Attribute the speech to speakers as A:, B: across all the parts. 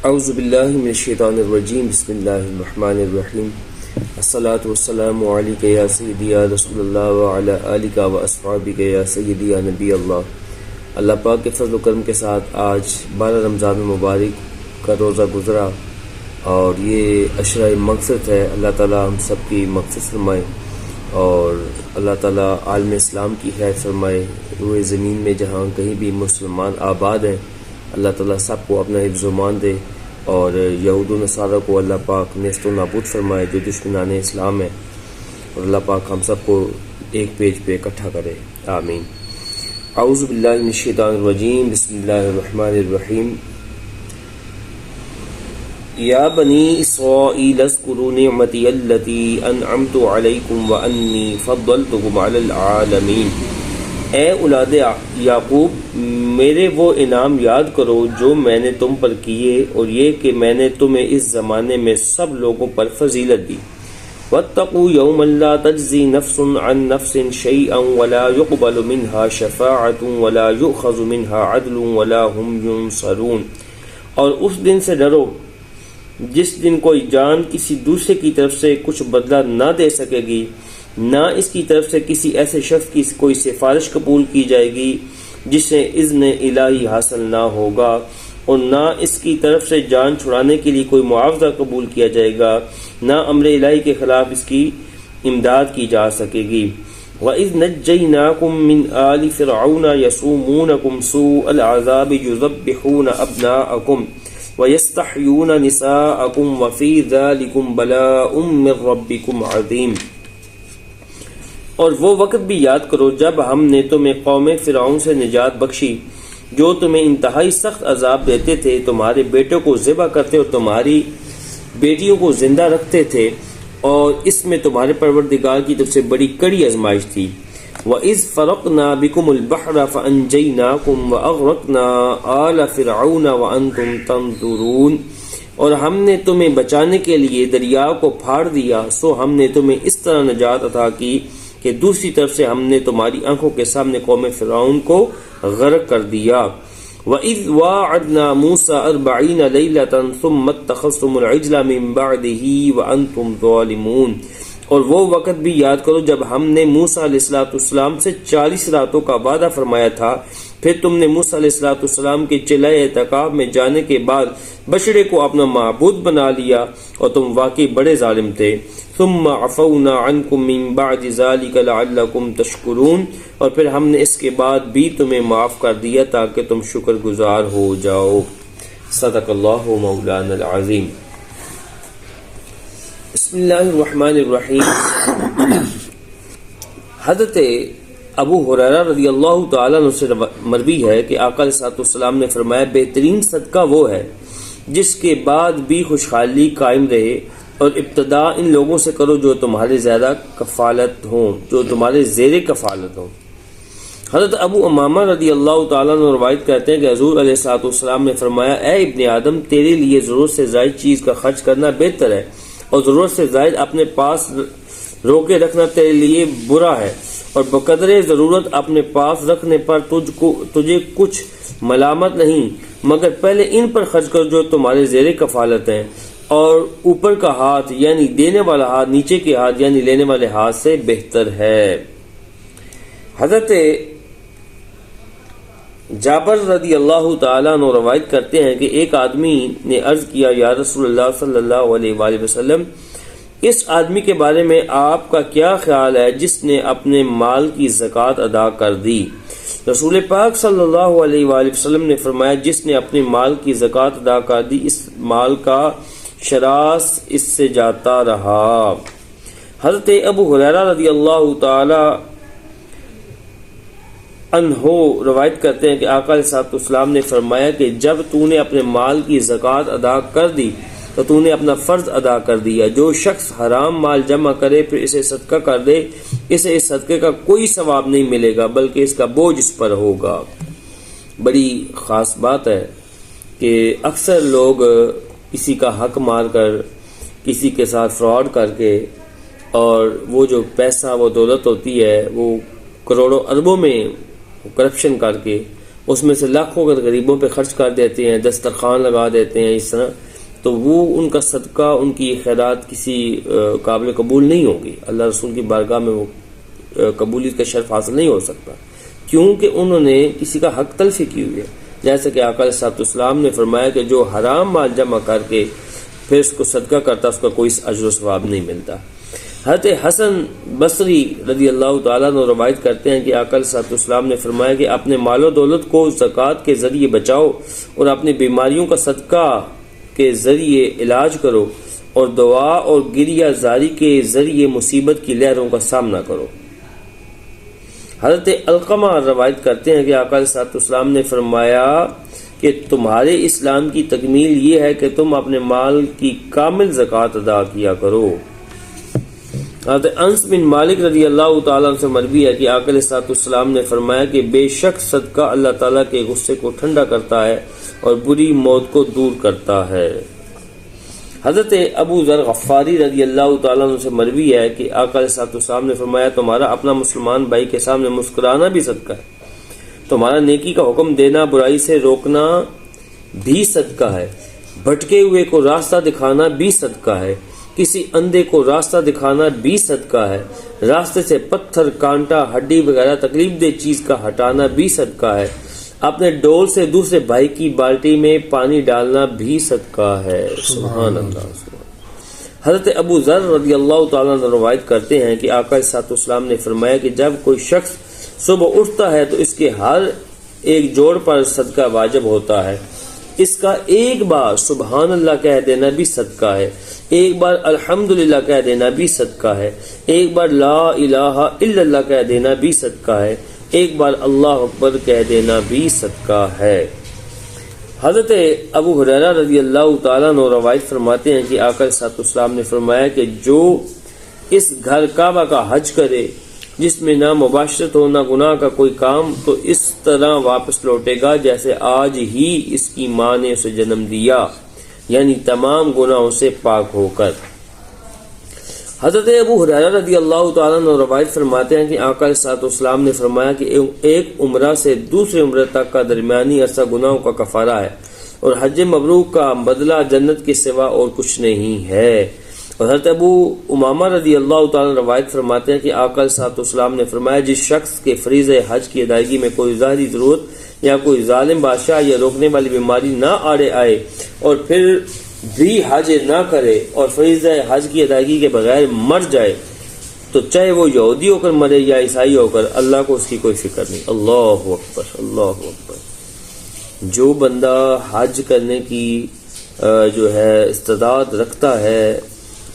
A: اعوذ باللہ من الشیطان الرجیم بسم اللہ الرحمن الرحیم الصلاۃ والسلام علیک یا سیدی یا رسول اللہ وعلی آلک و اصحابک یا سیدی یا نبی اللہ۔ اللہ پاک کے فضل و کرم کے ساتھ آج 12 رمضان المبارک کا روزہ گزرا اور یہ عشرہ مغفرت ہے۔ اللہ تعالی ہم سب کی مغفرت فرمائے اور اللہ تعالی عالم اسلام کی خیر فرمائے۔ روئے زمین میں جہاں کہیں بھی مسلمان آباد ہیں، اللہ تعالیٰ سب کو اپنا حفظ و امان دے اور یہود و نصارہ کو اللہ پاک نیست و نابود فرمائے جو دشمنان اسلام ہیں، اور اللہ پاک ہم سب کو ایک پیج پہ اکٹھا کرے، آمین۔ اعوذ باللہ من الشیطان الرجیم بسم اللہ الرحمن الرحیم۔ یا بنی اسرائیل اذکروا نعمتی التی انعمت علیکم وانی فضلتکم علی العالمین۔ اے اولاد یعقوب، میرے وہ انعام یاد کرو جو میں نے تم پر کیے، اور یہ کہ میں نے تمہیں اس زمانے میں سب لوگوں پر فضیلت دی۔ واتقوا یوما لا تجزی نفس عن نفس شیئا ولا يقبل منها شفاعة ولا یؤخذ منها عدل ولا هم ینصرون۔ اور اس دن سے ڈرو جس دن کوئی جان کسی دوسرے کی طرف سے کچھ بدلہ نہ دے سکے گی، نہ اس کی طرف سے کسی ایسے شخص کی کوئی سفارش قبول کی جائے گی جسے اذن الہی حاصل نہ ہوگا، اور نہ اس کی طرف سے جان چھڑانے کے لیے کوئی معاوضہ قبول کیا جائے گا، نہ امر الہی کے خلاف اس کی امداد کی جا سکے گی۔ وَإِذْ نَجَّيْنَاكُمْ مِنْ آلِ فِرْعَوْنَ يَسُومُونَكُمْ سُوءَ الْعَذَابِ يُذَبِّحُونَ أَبْنَاءَكُمْ وَيَسْتَحْيُونَ نِسَاءَكُمْ وَفِي ذَلِكُمْ بَلَاءٌ مِّن رَبِّكُمْ عَظِيمٌ۔ اور وہ وقت بھی یاد کرو جب ہم نے تمہیں قوم فرعون سے نجات بخشی جو تمہیں انتہائی سخت عذاب دیتے تھے، تمہارے بیٹوں کو ذبح کرتے اور تمہاری بیٹیوں کو زندہ رکھتے تھے، اور اس میں تمہارے پروردگار کی طرف سے بڑی کڑی آزمائش تھی۔ وَإِذْ فَرَقْنَا بِكُمُ الْبَحْرَ فَأَنْجَيْنَاكُمْ وَأَغْرَقْنَا آلَ فِرْعَوْنَ وَأَنْتُمْ تَنْظُرُونَ۔ اور ہم نے تمہیں بچانے کے لیے دریا کو پھاڑ دیا، سو ہم نے تمہیں اس طرح نجات عطا کی کہ دوسری طرف سے ہم نے تمہاری آنکھوں کے سامنے قوم فرعون کو غرق کر دیا۔ وَإِذْ وَاعَدْنَا مُوسَىٰ 40 لَيْلَةً ثُمَّ اتَّخَذْتُمُ الْعِجْلَ مِن بَعْدِهِ وَأَنْتُمْ ظَالِمُونَ۔ اور وہ وقت بھی یاد کرو جب ہم نے موسیٰ علیہ السلام سے 40 راتوں کا وعدہ فرمایا تھا، پھر تم نے موسیٰ علیہ السلام کے چلائے اعتکاف میں جانے کے بعد بچڑے کو اپنا معبود بنا لیا، اور تم واقعی بڑے ظالم تھے۔ ثم عفونا عنکم من بعد ذلك لعلکم تشکرون۔ اور پھر ہم نے اس کے بعد بھی تمہیں معاف کر دیا تاکہ تم شکر گزار ہو جاؤ۔ صدق اللہ مولانا العظیم۔ بسم اللہ الرحمن الرحیم۔ حضرت ابو ہریرہ رضی اللہ تعالیٰ عنہ سے مروی ہے کہ آقا علیہ السلام نے فرمایا، بہترین صدقہ وہ ہے جس کے بعد بھی خوشحالی قائم رہے، اور ابتدا ان لوگوں سے کرو جو تمہارے زیادہ کفالت ہوں، جو تمہارے زیر کفالت ہوں۔ حضرت ابو امامہ رضی اللہ تعالیٰ عنہ روایت کرتے ہیں کہ حضور علیہ السلام نے فرمایا، اے ابن آدم، تیرے لیے ضرورت سے زائد چیز کا خرچ کرنا بہتر ہے، اور ضرورت سے زائد اپنے پاس روکے رکھنا تیرے لیے برا ہے، اور بقدر ضرورت اپنے پاس رکھنے پر تجھے کچھ ملامت نہیں، مگر پہلے ان پر خرچ کر جو تمہارے زیر کفالت ہیں، اور اوپر کا ہاتھ یعنی دینے والا ہاتھ نیچے کے ہاتھ یعنی لینے والے ہاتھ سے بہتر ہے۔ حضرت جابر رضی اللہ تعالیٰ عنہ روایت کرتے ہیں کہ ایک آدمی نے عرض کیا، یا رسول اللہ صلی اللہ علیہ وآلہ وسلم، اس آدمی کے بارے میں آپ کا کیا خیال ہے جس نے اپنے مال کی زکوٰۃ ادا کر دی؟ رسول پاک صلی اللہ علیہ وآلہ وسلم نے فرمایا، جس نے اپنے مال کی زکوٰۃ ادا کر دی، اس مال کا شراس اس سے جاتا رہا۔ حضرت ابو ہریرہ رضی اللہ تعالی عنہ روایت کرتے ہیں کہ آقا علیہ السلام نے فرمایا کہ جب تو نے اپنے مال کی زکوٰۃ ادا کر دی تو تو نے اپنا فرض ادا کر دیا۔ جو شخص حرام مال جمع کرے پھر اسے صدقہ کر دے، اسے اس صدقے کا کوئی ثواب نہیں ملے گا بلکہ اس کا بوجھ اس پر ہوگا۔ بڑی خاص بات ہے کہ اکثر لوگ کسی کا حق مار کر، کسی کے ساتھ فراڈ کر کے، اور وہ جو پیسہ وہ دولت ہوتی ہے وہ کروڑوں اربوں میں کرپشن کر کے اس میں سے لاکھوں اگر غریبوں پہ خرچ کر دیتے ہیں، دسترخوان لگا دیتے ہیں اس طرح، تو وہ ان کا صدقہ، ان کی خیرات کسی قابل قبول نہیں ہوگی، اللہ رسول کی بارگاہ میں وہ قبولیت کا شرف حاصل نہیں ہو سکتا، کیونکہ انہوں نے کسی کا حق تلفی کی ہوئی ہے۔ جیسے کہ آقا علیہ السلام نے فرمایا کہ جو حرام مال جمع کر کے پھر اس کو صدقہ کرتا، اس کا کوئی اجر و ثواب نہیں ملتا۔ حضرت حسن بصری رضی اللہ تعالیٰ عنہ روایت کرتے ہیں کہ آقا علیہ السلام نے فرمایا کہ اپنے مال و دولت کو زکوٰۃ کے ذریعے بچاؤ اور اپنی بیماریوں کا صدقہ کے ذریعے علاج کرو اور دعا اور گریہ زاری کے ذریعے مصیبت کی لہروں کا سامنا کرو۔ حضرت علقمہ روایت کرتے ہیں کہ آقا علیہ السلام نے فرمایا کہ تمہارے اسلام کی تکمیل یہ ہے کہ تم اپنے مال کی کامل زکوٰۃ ادا کیا کرو۔ حضرت انس بن مالک رضی اللہ تعالیٰ عنہ سے مروی ہے کہ آقا علیہ السلام نے فرمایا کہ بے شک صدقہ اللہ تعالیٰ کے غصے کو ٹھنڈا کرتا ہے اور بری موت کو دور کرتا ہے۔ حضرت ابو ذر غفاری رضی اللہ تعالیٰ عنہ سے مروی ہے کہ آقا علیہ السلام نے فرمایا تمہارا اپنا مسلمان بھائی کے سامنے مسکرانا بھی صدقہ ہے، تمہارا نیکی کا حکم دینا، برائی سے روکنا بھی صدقہ ہے، بھٹکے ہوئے کو راستہ دکھانا بھی صدقہ ہے، کسی اندھے کو راستہ دکھانا بھی صدقہ ہے، راستے سے پتھر، کانٹا، ہڈی وغیرہ تکلیف دہ چیز کا ہٹانا بھی صدقہ ہے، اپنے ڈول سے دوسرے بھائی کی بالٹی میں پانی ڈالنا بھی صدقہ ہے۔ سبحان اللہ۔ حضرت ابو ذر رضی اللہ تعالیٰ عنہ روایت کرتے ہیں کہ آقا علیہ السلام نے فرمایا کہ جب کوئی شخص صبح اٹھتا ہے تو اس کے ہر ایک جوڑ پر صدقہ واجب ہوتا ہے، اس کا ایک بار سبحان اللہ کہہ دینا بھی صدقہ ہے، ایک بار الحمدللہ کہہ دینا بھی صدقہ ہے، ایک بار لا الہ الا اللہ کہہ دینا بھی صدقہ ہے، ایک بار اللہ اکبر کہہ دینا بھی صدقہ ہے۔ حضرت ابو ہریرہ رضی اللہ تعالیٰ عنہ روایت فرماتے ہیں کہ آقا علیہ السلام نے فرمایا کہ جو اس گھر کعبہ کا حج کرے جس میں نہ مباشرت ہو نہ گناہ کا کوئی کام، تو اس طرح واپس لوٹے گا جیسے آج ہی اس کی ماں نے اسے جنم دیا، یعنی تمام گناہوں سے پاک ہو کر۔ حضرت ابو ہریرہ رضی اللہ تعالیٰ عنہ روایت فرماتے ہیں کہ آقا علیہ السلام نے فرمایا کہ ایک عمرہ سے دوسرے عمرہ تک کا درمیانی عرصہ گناہوں کا کفارہ ہے، اور حج مبرور کا بدلہ جنت کے سوا اور کچھ نہیں ہے۔ اور حضرت ابو امامہ رضی اللہ تعالیٰ روایت فرماتے ہیں کہ آقا علیہ السلام نے فرمایا جس شخص کے فریضہ حج کی ادائیگی میں کوئی ظاہری ضرورت یا کوئی ظالم بادشاہ یا روکنے والی بیماری نہ آڑے آئے اور پھر بھی حج نہ کرے اور فریضہ حج کی ادائیگی کے بغیر مر جائے، تو چاہے وہ یہودی ہو کر مرے یا عیسائی ہو کر، اللہ کو اس کی کوئی فکر نہیں۔ اللہ اکبر، اللہ اکبر۔ جو بندہ حج کرنے کی جو ہے استعداد رکھتا ہے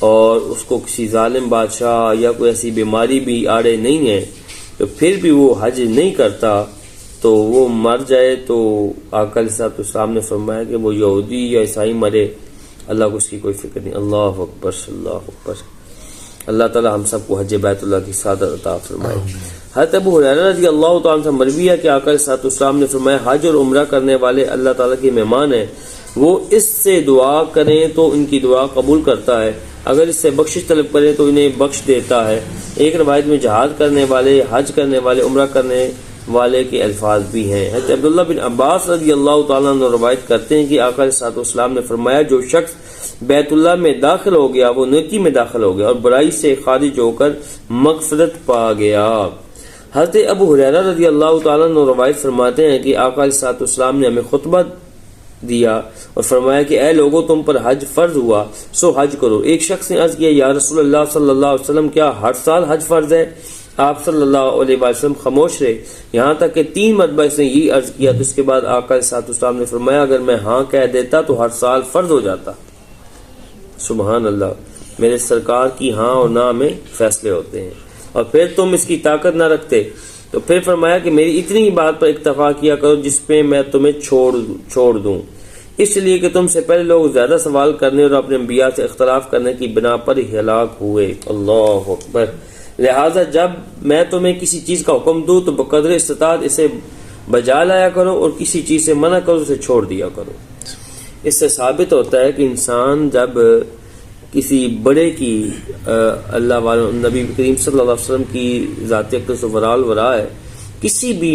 A: اور اس کو کسی ظالم بادشاہ یا کوئی ایسی بیماری بھی آڑے نہیں ہے، تو پھر بھی وہ حج نہیں کرتا، تو وہ مر جائے تو آقا علیہ السلام نے فرمایا کہ وہ یہودی یا عیسائی مرے، اللہ کو اس کی کوئی فکر نہیں۔ اللہ اکبر، اللہ اکبر۔ اللہ تعالی ہم سب کو حج بیت اللہ کی سعادت عطا فرمائے۔ حضرت ابو ہریرہ رضی اللہ تعالیٰ سے مروی ہے کہ آقا علیہ السلام نے فرمایا حج اور عمرہ کرنے والے اللہ تعالیٰ کے مہمان ہیں، وہ اس سے دعا کریں تو ان کی دعا قبول کرتا ہے، اگر اس سے بخشش طلب کریں تو انہیں بخش دیتا ہے۔ ایک روایت میں جہاد کرنے والے، حج کرنے والے، عمرہ کرنے والے کے الفاظ بھی ہیں۔ حضرت عبداللہ بن عباس رضی اللہ تعالیٰ عنہ روایت کرتے ہیں کہ آقا علیہ السلام نے فرمایا جو شخص بیت اللہ میں داخل ہو گیا وہ نیکی میں داخل ہو گیا اور برائی سے خارج ہو کر مغفرت پا گیا۔ حضرت ابو ہریرہ رضی اللہ تعالیٰ عنہ روایت فرماتے ہیں کہ آقا علیہ السلام نے ہمیں خطبہ دیا اور فرمایا کہ اے لوگوں تم پر حج فرض ہوا سو حج کرو۔ ایک شخص نے عرض کیا یا رسول اللہ صلی اللہ علیہ وسلم کیا ہر سال حج فرض ہے؟ آپ صلی اللہ علیہ وسلم خاموش رہے، یہاں تک کہ 3 مرتبہ اس نے یہ عرض کیا، تو اس کے بعد آقا علیہ السلام نے فرمایا اگر میں ہاں کہہ دیتا تو ہر سال فرض ہو جاتا۔ سبحان اللہ، میرے سرکار کی ہاں اور نہ میں فیصلے ہوتے ہیں، اور پھر تم اس کی طاقت نہ رکھتے، تو پھر فرمایا کہ میری اتنی ہی بات پر اکتفا کیا کرو جس پہ میں تمہیں چھوڑ دوں، اس لیے کہ تم سے پہلے لوگ زیادہ سوال کرنے اور اپنے انبیاء سے اختلاف کرنے کی بنا پر ہی ہلاک ہوئے۔ اللہ اکبر۔ لہٰذا جب میں تمہیں کسی چیز کا حکم دوں تو بقدر استطاعت اسے بجا لایا کرو اور کسی چیز سے منع کرو اسے چھوڑ دیا کرو۔ اس سے ثابت ہوتا ہے کہ انسان جب کسی بڑے کی اللہ والے نبی کریم صلی اللہ علیہ وسلم کی ذات اقدس و ورال ورا ہے، کسی بھی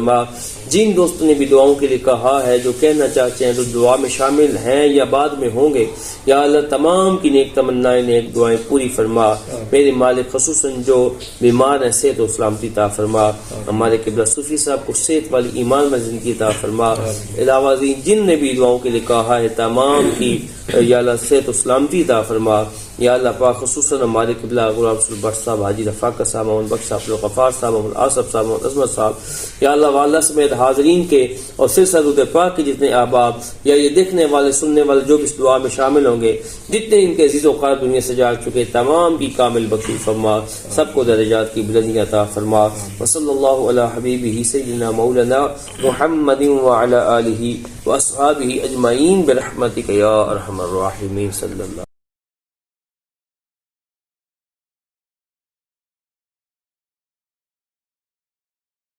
A: فرما. جن دوستوں نے بھی دعاؤں کے لیے کہا ہے، جو کہنا چاہتے ہیں، جو دعا میں شامل ہیں یا بعد میں ہوں گے، یا اللہ تمام کی نیک تمنائیں، نیک دعائیں پوری فرما. میرے مالک خصوصاً جو بیمار ہیں صحت و سلامتی عطا فرما. ہمارے قبلہ صوفی صاحب کو صحت والی ایمان میں زندگی عطا فرما. علاوہ جن نے بھی دعاؤں کے لیے کہا ہے تمام کی یا اللہ صحت و سلامتی عطا فرما. یا اللہ پاک خصوصاً ہمارے قبلہ غلام رسول بٹ صاحب، حاجی رفاقت صاحب، محمد بخش صاحب، غفار صاحب، محمد آصف صاحب، محمد عظمت صاحب، یا اللہ والدہ سمیت حاضرین کے اور سلسلہ درود پاک کے جتنے احباب یا یہ دیکھنے والے سننے والے جو بھی اس دعا میں شامل ہوں گے، جتنے ان کے عزیز و قارب دنیا سے جا چکے، تمام کی کامل بخشش فرما. سب کو درجات کی بلندیاں عطا فرما. وصلی اللہ علی حبیبہ سیدنا مولانا محمد وعلی آلہ واصحابہ اجمعین برحمتک یا ارحم الراحمین. صلی اللہ